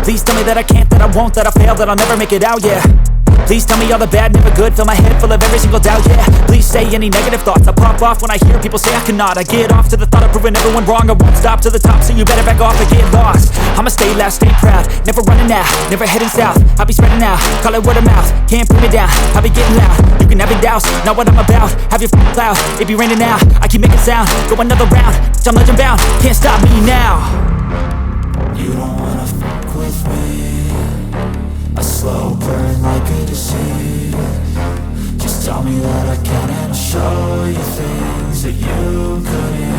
Please tell me that I can't, that I won't, that I fail, that I'll never make it out, yeah. Please tell me all the bad, never good, fill my head full of every single doubt, yeah. Please say any negative thoughts, I pop off when I hear people say I cannot. I get off to the thought of proving everyone wrong, I won't stop to the top, so you better back off and get lost. I'ma stay loud, stay proud, never running out, never heading south. I'll be spreading out, call it word of mouth, can't put me down, I'll be getting loud. You can have your doubts, not what I'm about, have your f***ing cloud, it be raining now, I keep making sound, go another round, I'm legend bound, can't stop me now. You don't wanna fuck with me, a slow burn like a disease. Just tell me that I can and I'll show you things that you couldn't